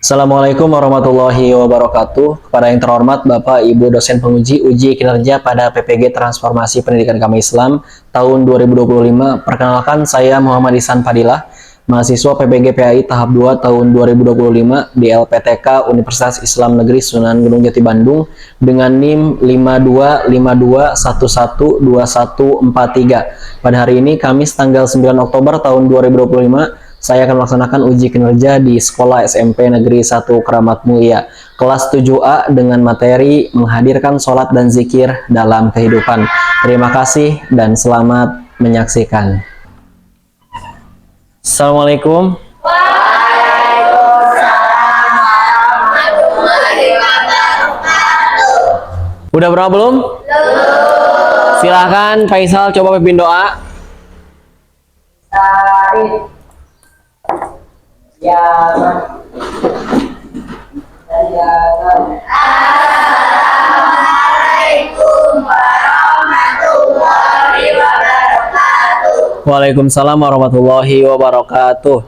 Assalamualaikum warahmatullahi wabarakatuh. Kepada yang terhormat Bapak Ibu dosen penguji uji kinerja pada PPG Transformasi Pendidikan Agama Islam tahun 2025. Perkenalkan, saya Muhammad Ihsan Fadilah, mahasiswa PPG PAI tahap 2 tahun 2025 di LPTK Universitas Islam Negeri Sunan Gunung Jati Bandung dengan NIM 5252112143. Pada hari ini Kamis tanggal 9 Oktober tahun 2025, saya akan melaksanakan uji kinerja di Sekolah SMP Negeri 1 Keramat Mulia, kelas 7A dengan materi menghadirkan sholat dan zikir dalam kehidupan. Terima kasih dan selamat menyaksikan. Assalamualaikum. Udah berapa belum? Silahkan Faisal coba pimpin doa. Ya, Assalamualaikum warahmatullahi wabarakatuh. Waalaikumsalam warahmatullahi wabarakatuh.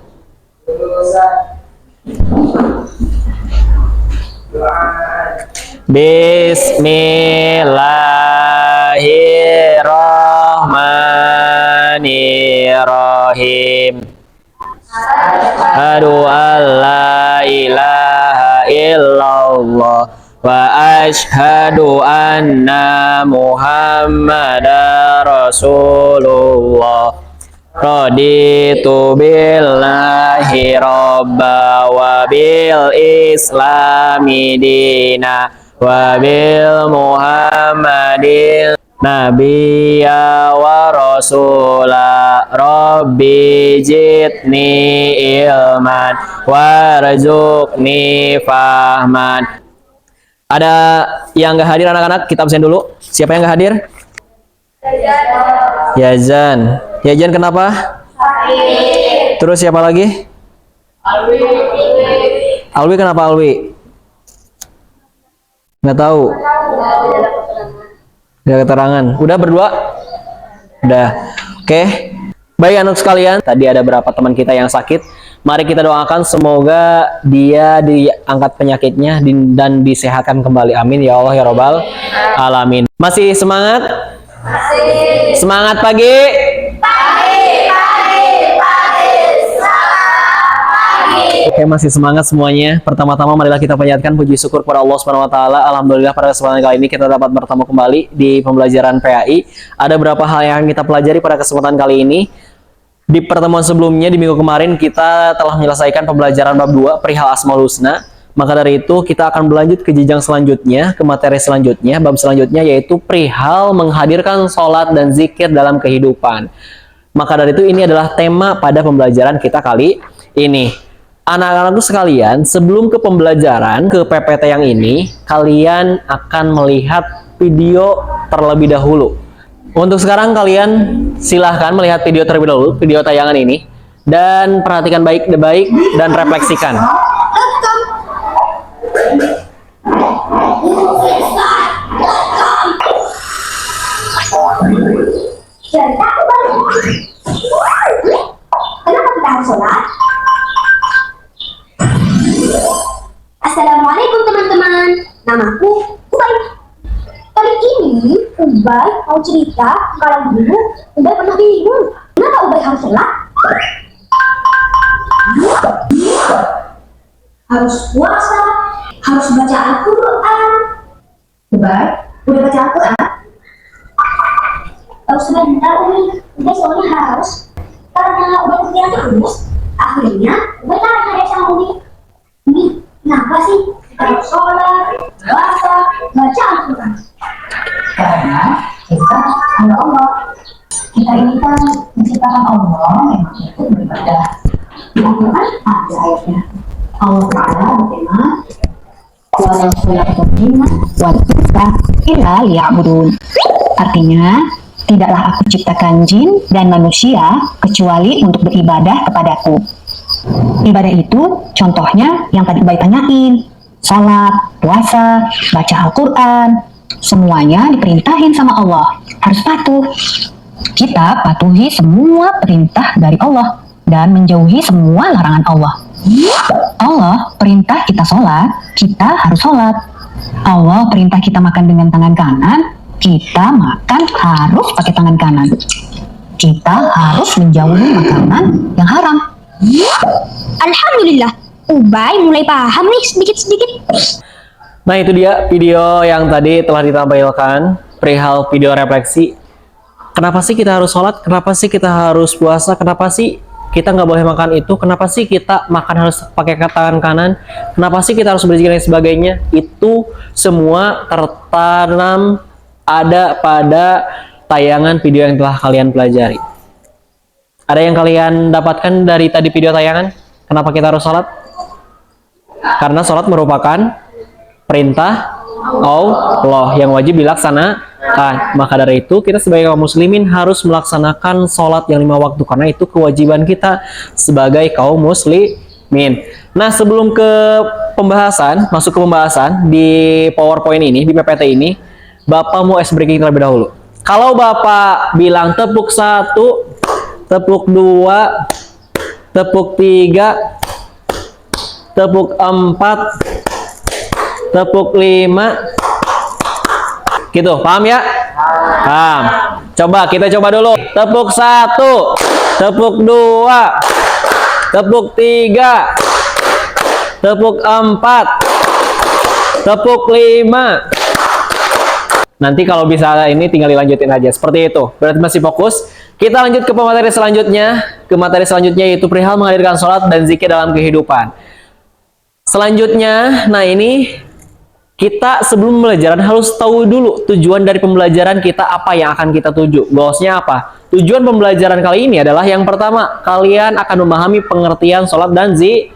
Bismillahirrahmanirrahim. Asyhadu an la ilaha illallah wa asyhadu anna Muhammadar Rasulullah. Raditu billahi robba wa bil islami dina wa bil muhammadin nabiyya wa rasula. Rabbi jidni ilman warzuqni fahman. Ada yang nggak hadir anak-anak? Kita absen dulu. Siapa yang nggak hadir? Yazan. Yazan kenapa? Terus siapa lagi? Alwi kenapa Alwi? Nggak tahu. Nggak keterangan. Udah berdua? Udah. Oke. Baik anak sekalian, tadi ada beberapa teman kita yang sakit. Mari kita doakan semoga dia diangkat penyakitnya dan disehatkan kembali. Amin ya Allah ya Robbal alamin. Masih semangat? Masih. Semangat pagi? Pagi. Oke, masih semangat semuanya. Pertama-tama marilah kita panjatkan puji syukur kepada Allah Subhanahu wa taala. Alhamdulillah pada kesempatan kali ini kita dapat bertemu kembali di pembelajaran PAI. Ada beberapa hal yang kita pelajari pada kesempatan kali ini. Di pertemuan sebelumnya di minggu kemarin kita telah menyelesaikan pembelajaran bab 2 perihal Asmaul Husna. Maka dari itu kita akan berlanjut ke jenjang selanjutnya, ke materi selanjutnya, bab selanjutnya yaitu perihal menghadirkan sholat dan zikir dalam kehidupan. Maka dari itu ini adalah tema pada pembelajaran kita kali ini. Anak-anakku sekalian, sebelum ke pembelajaran ke PPT yang ini, kalian akan melihat video terlebih dahulu. Untuk sekarang kalian silahkan melihat video terlebih dahulu, video tayangan ini, dan perhatikan baik-baik dan refleksikan. Kenapa kita harus sholat? Assalamualaikum teman-teman, namaku Ubay. Kali ini Ubay mau cerita kalau dulu Ubay pernah bingung kenapa Ubay harus sholat. Harus puasa, harus baca Al-Quran. Ubay, udah baca Al-Quran? Tahu sebentar nih, Ubay soalnya harus. Karena Ubay kepikiran terus, akhirnya Ubay tanya deh sama Umi. Umi, kenapa sih kita harus sholat, puasa, baca Al-Quran? karena kita hamba Allah. Kita ini kan diciptakan Allah, memang itu beribadah. Di Al-Quran ada ayatnya. Allah Ta'ala berfirman, walau khalaqtul jinna wal insa illa liya'budun. Artinya, tidaklah aku ciptakan jin dan manusia kecuali untuk beribadah kepadaku. Ibadah itu contohnya yang tadi Bayi tanyain, sholat, puasa, baca Al-Quran, semuanya diperintahin sama Allah, harus patuh. Kita patuhi semua perintah dari Allah dan menjauhi semua larangan Allah. Allah perintah kita sholat, kita harus sholat. Allah perintah kita makan dengan tangan kanan, kita makan harus pakai tangan kanan. Kita harus menjauhi makanan yang haram. Alhamdulillah, Ubay mulai paham nih sedikit-sedikit. Nah, itu dia video yang tadi telah ditampilkan, perihal video refleksi. Kenapa sih kita harus sholat? Kenapa sih kita harus puasa? Kenapa sih kita nggak boleh makan itu? Kenapa sih kita makan harus pakai tangan kanan? Kenapa sih kita harus berzikir dan sebagainya? Itu semua tertanam ada pada tayangan video yang telah kalian pelajari. Ada yang kalian dapatkan dari tadi video tayangan? Kenapa kita harus sholat? Karena sholat merupakan perintah Allah yang wajib dilaksanakan. Maka dari itu kita sebagai kaum muslimin harus melaksanakan sholat yang 5 waktu, karena itu kewajiban kita sebagai kaum muslimin. Nah, sebelum ke pembahasan, masuk ke pembahasan di PowerPoint ini, di PPT ini, Bapak mau ice breaking terlebih dahulu. Kalau Bapak bilang tepuk 1, tepuk 2, tepuk 3, tepuk 4, tepuk 5, gitu, paham ya? Paham. Coba kita coba dulu. Tepuk 1, tepuk 2, tepuk 3, tepuk 4, tepuk 5. Nanti kalau bisa ini tinggal dilanjutin aja seperti itu. Berarti masih fokus. Kita lanjut ke materi selanjutnya. Ke materi selanjutnya yaitu perihal menghadirkan sholat dan zikir dalam kehidupan. Selanjutnya, nah ini kita sebelum pembelajaran harus tahu dulu tujuan dari pembelajaran kita, apa yang akan kita tuju. Goalsnya apa? Tujuan pembelajaran kali ini adalah yang pertama, kalian akan memahami pengertian sholat dan zikir.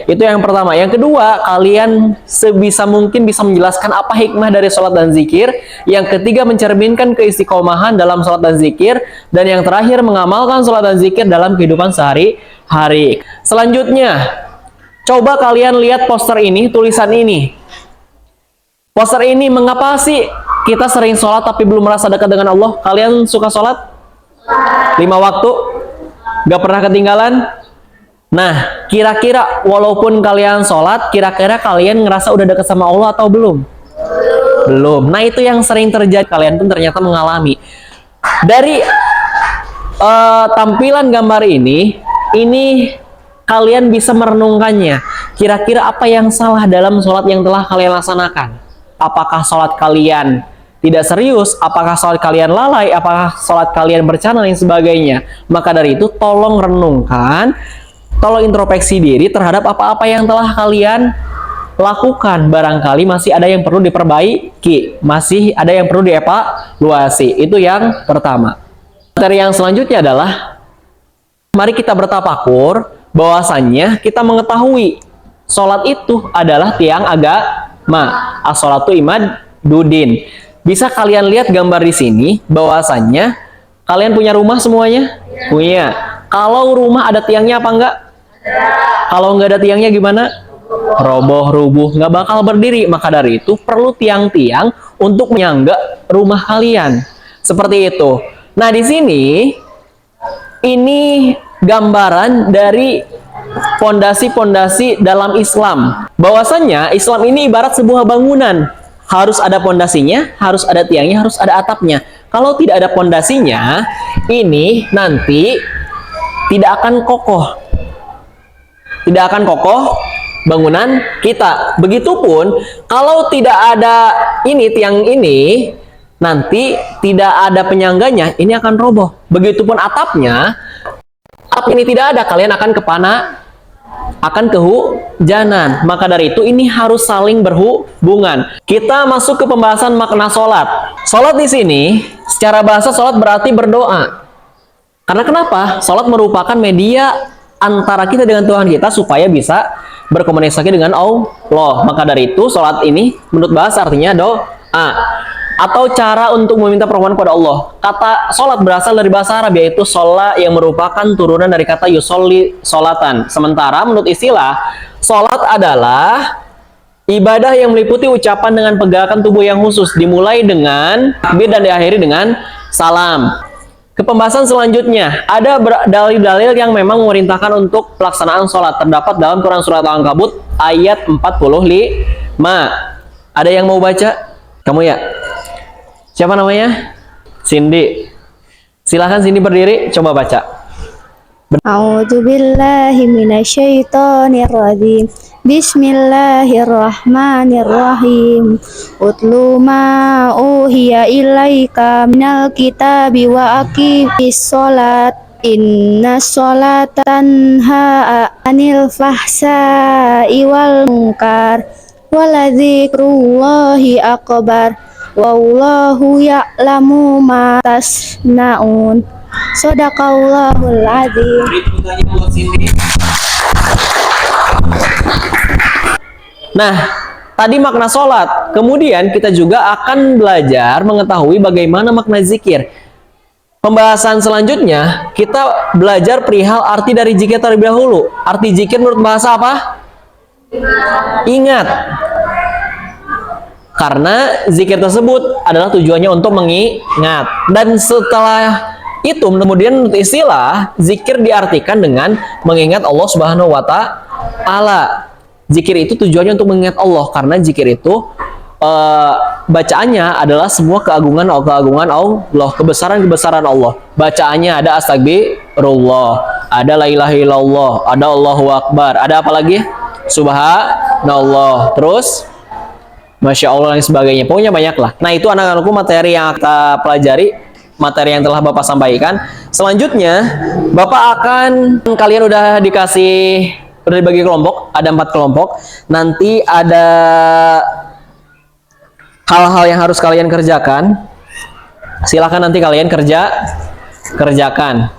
Itu yang pertama. Yang kedua, kalian sebisa mungkin bisa menjelaskan apa hikmah dari sholat dan zikir. Yang ketiga, mencerminkan keistiqomahan dalam sholat dan zikir. Dan yang terakhir, mengamalkan sholat dan zikir dalam kehidupan sehari-hari. Selanjutnya, coba kalian lihat poster ini, tulisan ini. Poster ini, mengapa sih kita sering sholat tapi belum merasa dekat dengan Allah? Kalian suka sholat? 5 waktu? Gak pernah ketinggalan? Nah, kira-kira walaupun kalian sholat, kira-kira kalian ngerasa udah dekat sama Allah atau belum? Belum. Nah, itu yang sering terjadi. Kalian pun ternyata mengalami. Dari tampilan gambar ini kalian bisa merenungkannya. Kira-kira apa yang salah dalam sholat yang telah kalian laksanakan? Apakah sholat kalian tidak serius? Apakah sholat kalian lalai? Apakah sholat kalian bercanda dan sebagainya? Maka dari itu tolong renungkan, tolong introspeksi diri terhadap apa-apa yang telah kalian lakukan. Barangkali masih ada yang perlu diperbaiki, masih ada yang perlu dievaluasi. Itu yang pertama. Materi yang selanjutnya adalah mari kita bertafakur bahwasannya kita mengetahui sholat itu adalah tiang agama. As-sholatu imaduddin. Bisa kalian lihat gambar di sini bahwasannya kalian punya rumah semuanya? Punya. Kalau rumah ada tiangnya apa enggak? Kalau nggak ada tiangnya gimana? Roboh, rubuh, nggak bakal berdiri. Maka dari itu perlu tiang-tiang untuk menyangga rumah kalian. Seperti itu. Nah, di sini ini gambaran dari pondasi-pondasi dalam Islam. Bahwasannya Islam ini ibarat sebuah bangunan. Harus ada pondasinya, harus ada tiangnya, harus ada atapnya. Kalau tidak ada pondasinya, ini nanti tidak akan kokoh. Tidak akan kokoh bangunan kita. Begitupun kalau tidak ada tiang ini, nanti tidak ada penyangganya, ini akan roboh. Begitupun atapnya, atap ini tidak ada, kalian akan akan kehujanan. Maka dari itu ini harus saling berhubungan. Kita masuk ke pembahasan makna sholat. Sholat di sini secara bahasa sholat berarti berdoa. Karena kenapa? Sholat merupakan media antara kita dengan Tuhan kita supaya bisa berkomunikasi dengan Allah. Maka dari itu sholat ini menurut bahasa artinya doa atau cara untuk meminta permohonan kepada Allah. Kata sholat berasal dari bahasa Arab, yaitu sholat yang merupakan turunan dari kata yusolli sholatan. Sementara menurut istilah, sholat adalah ibadah yang meliputi ucapan dengan pergerakan tubuh yang khusus, dimulai dengan takbir dan diakhiri dengan salam. ke pembahasan selanjutnya. Ada dalil-dalil yang memang memerintahkan untuk pelaksanaan sholat. Terdapat dalam Quran Surat Al-Ankabut ayat 45. Ada yang mau baca? Kamu ya? Siapa namanya? Cindy. Silahkan Cindy berdiri, coba baca. A'udzu billahi minasyaitonir rajim. Bismillahirrahmanirrahim. Utlu ma uhiya ilaika minal kitabi wa aqimis sholat. Inna sholata tanha anil fahsai wal munkar. Waladzikrullahi akbar. Wallahu ya'lamu ma tasna'un. Shadaqallahul adzim. Nah, tadi makna sholat. Kemudian kita juga akan belajar mengetahui bagaimana makna zikir. Pembahasan selanjutnya, kita belajar perihal arti dari zikir terlebih dahulu. Arti zikir menurut bahasa apa? Ingat. Karena zikir tersebut adalah tujuannya untuk mengingat. Dan setelah itu kemudian istilah zikir diartikan dengan mengingat Allah Subhanahu wa taala. Zikir itu tujuannya untuk mengingat Allah, karena zikir itu bacaannya adalah semua keagungan Allah, kebesaran Allah. Bacaannya ada astagfirullah, ada la ilaha illallah, ada Allahu akbar, ada apa lagi? Subhanallah. Terus Masya Allah dan sebagainya. Pokoknya banyak lah. Nah, itu anak-anakku materi yang kita pelajari, materi yang telah Bapak sampaikan. Selanjutnya, Bapak kalian udah dibagi kelompok, ada 4 kelompok. Nanti ada hal-hal yang harus kalian kerjakan. Silakan nanti kalian kerjakan.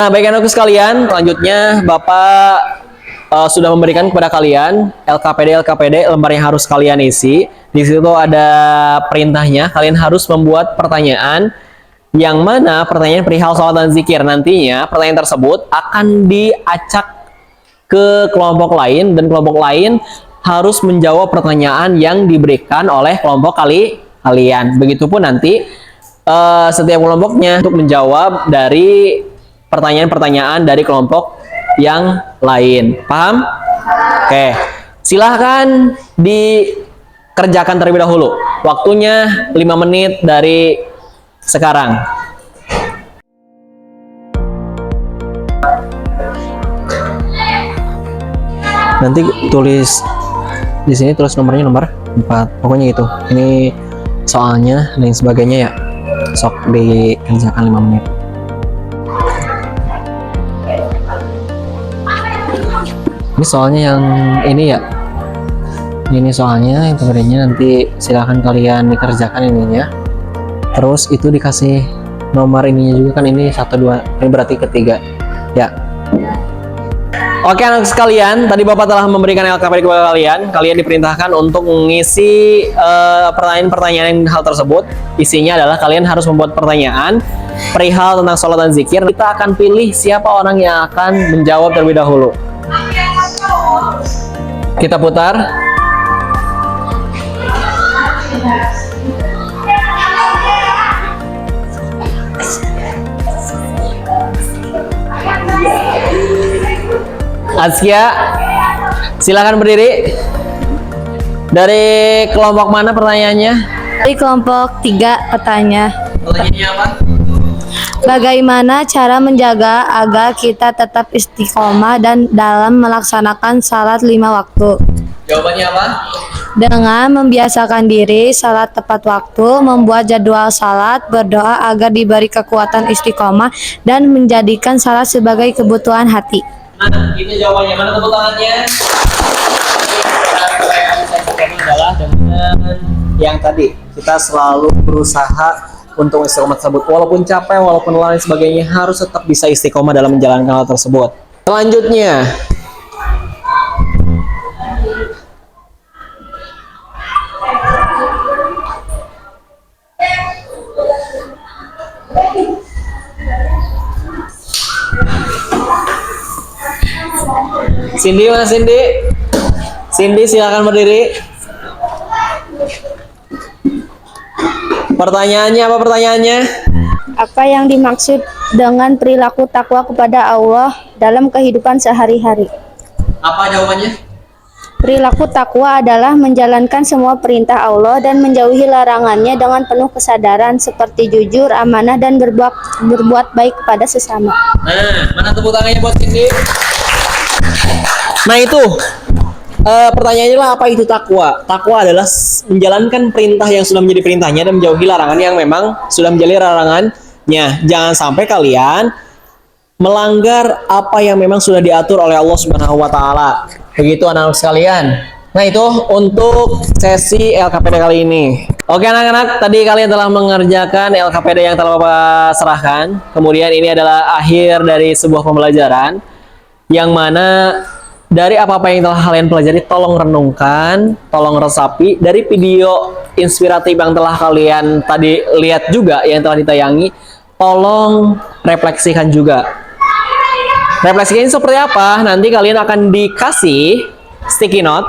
Nah, baik anakku sekalian, selanjutnya Bapak sudah memberikan kepada kalian LKPD lembar yang harus kalian isi. Di situ ada perintahnya, kalian harus membuat pertanyaan yang mana pertanyaan perihal sholat dan zikir. Nantinya pertanyaan tersebut akan diacak ke kelompok lain, dan kelompok lain harus menjawab pertanyaan yang diberikan oleh kelompok kalian. Begitupun nanti setiap kelompoknya untuk menjawab dari pertanyaan-pertanyaan dari kelompok yang lain. Paham? Oke. Silahkan dikerjakan terlebih dahulu. Waktunya 5 menit dari sekarang. Nanti tulis di sini, tulis nomornya nomor 4. Pokoknya gitu. Ini soalnya dan sebagainya ya. Sok dikerjakan 5 menit. Ini soalnya yang ini ya. Ini soalnya, yang kemudiannya nanti silahkan kalian dikerjakan ininya. Terus itu dikasih nomor ininya juga kan, ini 1, 2, ini berarti ketiga ya. Oke anak sekalian, tadi Bapak telah memberikan LKPD kepada kalian. Kalian diperintahkan untuk mengisi pertanyaan-pertanyaan hal tersebut. Isinya adalah kalian harus membuat pertanyaan perihal tentang sholat dan zikir. Kita akan pilih siapa orang yang akan menjawab terlebih dahulu. Kita putar. Askia, silakan berdiri. Dari kelompok mana pertanyaannya? Dari kelompok 3 bertanya. Pertanyaannya apa? Bagaimana cara menjaga agar kita tetap istiqomah dan dalam melaksanakan salat 5 waktu? Jawabannya apa? Dengan membiasakan diri salat tepat waktu, membuat jadwal salat, berdoa agar diberi kekuatan istiqomah, dan menjadikan salat sebagai kebutuhan hati. Nah, itu jawabannya. Mana tepuk tangannya? Adalah dengan yang tadi, kita selalu berusaha untuk istiqomah tersebut, walaupun capek, walaupun lain sebagainya, harus tetap bisa istiqomah dalam menjalankan hal tersebut. Selanjutnya, Cindy, mana Cindy? Cindy silakan berdiri. Pertanyaannya apa pertanyaannya? Apa yang dimaksud dengan perilaku takwa kepada Allah dalam kehidupan sehari-hari? Apa jawabannya? Perilaku takwa adalah menjalankan semua perintah Allah dan menjauhi larangannya dengan penuh kesadaran seperti jujur, amanah, dan berbuat baik kepada sesama. Nah, mana tepuk tangannya buat Cindy? Nah itu, pertanyaannya adalah apa itu takwa? Takwa adalah menjalankan perintah yang sudah menjadi perintahnya dan menjauhi larangan yang memang sudah menjadi larangannya. Jangan sampai kalian melanggar apa yang memang sudah diatur oleh Allah Subhanahu wa taala. Begitu anak-anak sekalian. Nah, itu untuk sesi LKPD kali ini. Oke anak-anak, tadi kalian telah mengerjakan LKPD yang telah Bapak serahkan. Kemudian ini adalah akhir dari sebuah pembelajaran yang mana dari apa-apa yang telah kalian pelajari, tolong renungkan, tolong resapi. Dari video inspiratif yang telah kalian tadi lihat juga, yang telah ditayangi, tolong refleksikan juga. Refleksikan seperti apa? Nanti kalian akan dikasih sticky note.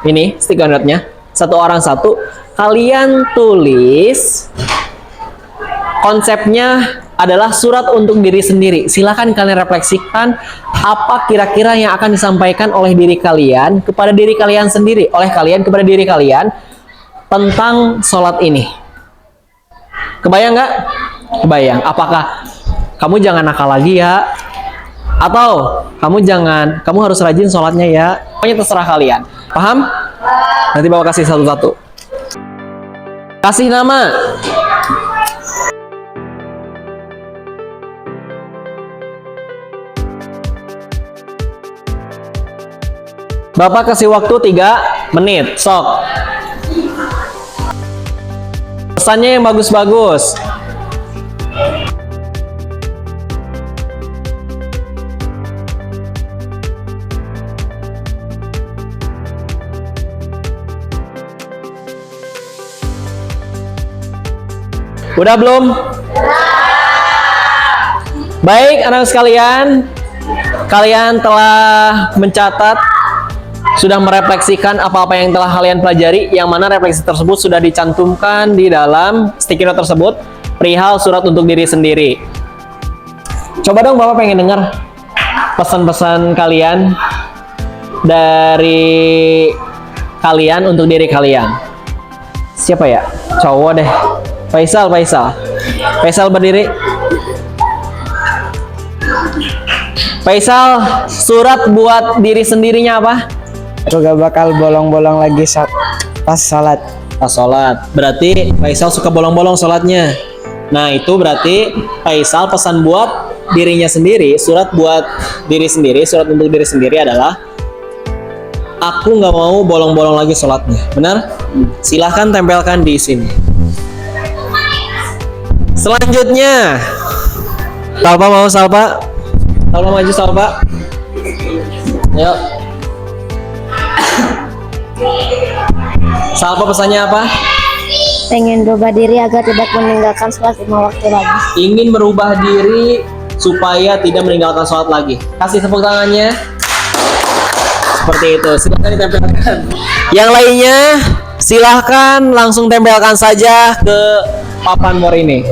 Ini sticky note-nya. Satu orang satu. Kalian tulis konsepnya adalah surat untuk diri sendiri. Silakan kalian refleksikan apa kira-kira yang akan disampaikan oleh diri kalian kepada diri kalian sendiri, oleh kalian kepada diri kalian tentang sholat ini. Kebayang nggak? Kebayang. Apakah kamu jangan nakal lagi ya? Atau kamu harus rajin sholatnya ya? Pokoknya terserah kalian. Paham? Nanti Bapak kasih satu-satu. Kasih nama. Bapak kasih waktu 3 menit. Sok. Pesannya yang bagus-bagus. Udah belum? Baik, anak sekalian, kalian telah mencatat, sudah merefleksikan apa-apa yang telah kalian pelajari, yang mana refleksi tersebut sudah dicantumkan di dalam sticky note tersebut, perihal surat untuk diri sendiri. Coba dong Bapak pengen dengar pesan-pesan kalian dari kalian untuk diri kalian. Siapa ya? Cowok deh. Faisal berdiri. Faisal, surat buat diri sendirinya apa? Aku gak bakal bolong-bolong lagi pas sholat. Pas sholat. Berarti Faisal suka bolong-bolong sholatnya. Nah, itu berarti Faisal pesan buat dirinya sendiri, surat buat diri sendiri, surat untuk diri sendiri adalah aku nggak mau bolong-bolong lagi sholatnya. Benar? Silahkan tempelkan di sini. Selanjutnya, Salpa mau Salpa? Salpa maju Salpa. Yuk. Salpa pesannya apa? Pengen berubah diri agar tidak meninggalkan sholat 5 waktu lagi. Ingin merubah diri supaya tidak meninggalkan sholat lagi. Kasih tepuk tangannya. Seperti itu. Silahkan ditempelkan. Yang lainnya, silahkan langsung tempelkan saja ke papan bor ini.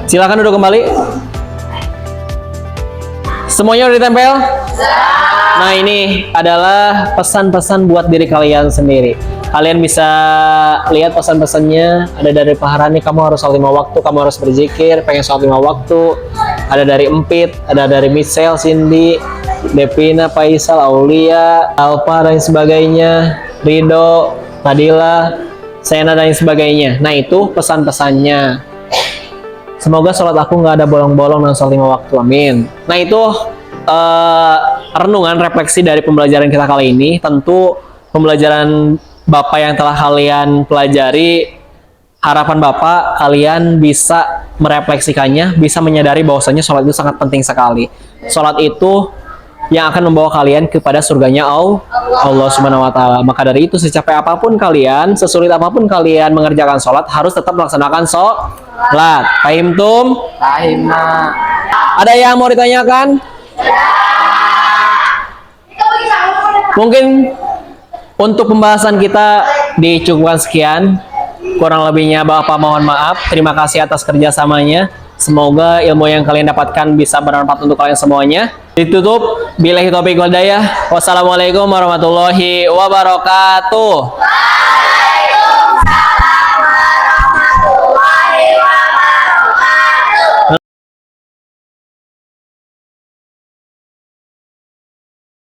Silahkan duduk kembali. Semuanya udah ditempel? Nah, ini adalah pesan-pesan buat diri kalian sendiri. Kalian bisa lihat pesan-pesannya. Ada dari Pak Harani, kamu harus sholat 5 waktu, kamu harus berzikir, pengen sholat 5 waktu. Ada dari Empit, ada dari Michelle, Cindy, Devina, Faisal, Aulia, Alfa dan sebagainya, Rido, Nadila, Sena dan sebagainya. Nah, itu pesan-pesannya. Semoga sholat aku nggak ada bolong-bolong dan sholat 5 waktu. Amin. Nah, itu renungan refleksi dari pembelajaran kita kali ini. Tentu pembelajaran Bapak yang telah kalian pelajari, harapan Bapak kalian bisa merefleksikannya, bisa menyadari bahwasanya sholat itu sangat penting sekali. Sholat itu yang akan membawa kalian kepada surganya Allah Subhanahu wa taala. Maka dari itu secapek apapun kalian, sesulit apapun kalian mengerjakan sholat, harus tetap melaksanakan sholat. Pahim tum? Pahim, Ma. Ada yang mau ditanyakan? Mungkin untuk pembahasan kita dicukupkan sekian. Kurang lebihnya Bapak mohon maaf. Terima kasih atas kerjasamanya. Semoga ilmu yang kalian dapatkan bisa bermanfaat untuk kalian semuanya. Ditutup. Billahi taufiq wal hidayah. Wassalamualaikum warahmatullahi wabarakatuh.